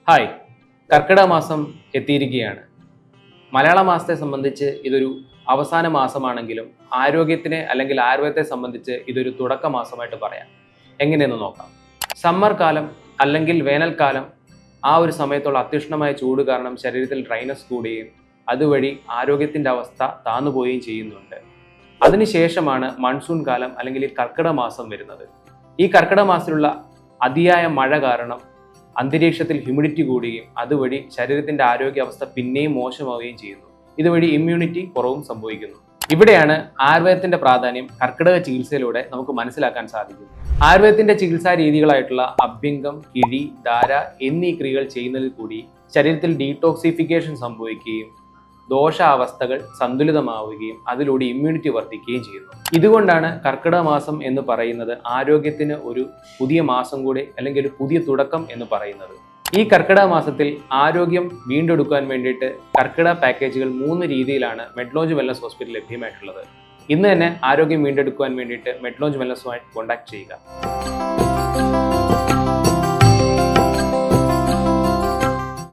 Hi, കർക്കിടക മാസം എത്തിയിരിക്കുകയാണ്. മലയാള മാസത്തെ സംബന്ധിച്ച് ഇതൊരു അവസാന മാസമാണെങ്കിലും ആരോഗ്യത്തിനെ അല്ലെങ്കിൽ ആയുർവേദത്തെ സംബന്ധിച്ച് ഇതൊരു തുടക്ക മാസമായിട്ട് പറയാം. എങ്ങനെയെന്ന് നോക്കാം. സമ്മർ കാലം അല്ലെങ്കിൽ വേനൽക്കാലം ആ ഒരു സമയത്തുള്ള അത്യുഷ്ണമായ ചൂട് കാരണം ശരീരത്തിൽ ഡ്രൈനസ് കൂടുകയും അതുവഴി ആരോഗ്യത്തിൻ്റെ അവസ്ഥ താന്നുപോവുകയും ചെയ്യുന്നുണ്ട്. അതിനുശേഷമാണ് മൺസൂൺ കാലം അല്ലെങ്കിൽ ഈ കർക്കിടക മാസം വരുന്നത്. ഈ കർക്കിടക മാസത്തിലുള്ള അതിയായ മഴ കാരണം അന്തരീക്ഷത്തിൽ ഹ്യൂമിഡിറ്റി കൂടുകയും അതുവഴി ശരീരത്തിന്റെ ആരോഗ്യാവസ്ഥ പിന്നെയും മോശമാവുകയും ചെയ്യുന്നു. ഇതുവഴി ഇമ്മ്യൂണിറ്റി കുറവും സംഭവിക്കുന്നു. ഇവിടെയാണ് ആയുർവേദത്തിന്റെ പ്രാധാന്യം കർക്കിടക ചികിത്സയിലൂടെ നമുക്ക് മനസ്സിലാക്കാൻ സാധിക്കും. ആയുർവേദത്തിന്റെ ചികിത്സാ രീതികളായിട്ടുള്ള അഭ്യംഗം, കിഴി, ധാര എന്നീ ക്രിയകൾ ചെയ്യുന്നതിൽ കൂടി ശരീരത്തിൽ ഡീടോക്സിഫിക്കേഷൻ സംഭവിക്കുകയും ദോഷാവസ്ഥകൾ സന്തുലിതമാവുകയും അതിലൂടെ ഇമ്മ്യൂണിറ്റി വർദ്ധിക്കുകയും ചെയ്യുന്നു. ഇതുകൊണ്ടാണ് കർക്കിടക മാസം എന്ന് പറയുന്നത് ആരോഗ്യത്തിന് ഒരു പുതിയ മാസം കൂടി അല്ലെങ്കിൽ ഒരു പുതിയ തുടക്കം എന്ന് പറയുന്നത്. ഈ കർക്കിടക മാസത്തിൽ ആരോഗ്യം വീണ്ടെടുക്കാൻ വേണ്ടിയിട്ട് കർക്കിടക പാക്കേജുകൾ 3 രീതിയിലാണ് മെഡ്ലോഞ്ച് വെൽനസ് ഹോസ്പിറ്റൽ ലഭ്യമായിട്ടുള്ളത്. ഇന്ന് തന്നെ ആരോഗ്യം വീണ്ടെടുക്കുവാൻ വേണ്ടിയിട്ട് മെഡ്ലോഞ്ച് വെൽനസുമായി കോൺടാക്ട് ചെയ്യുക.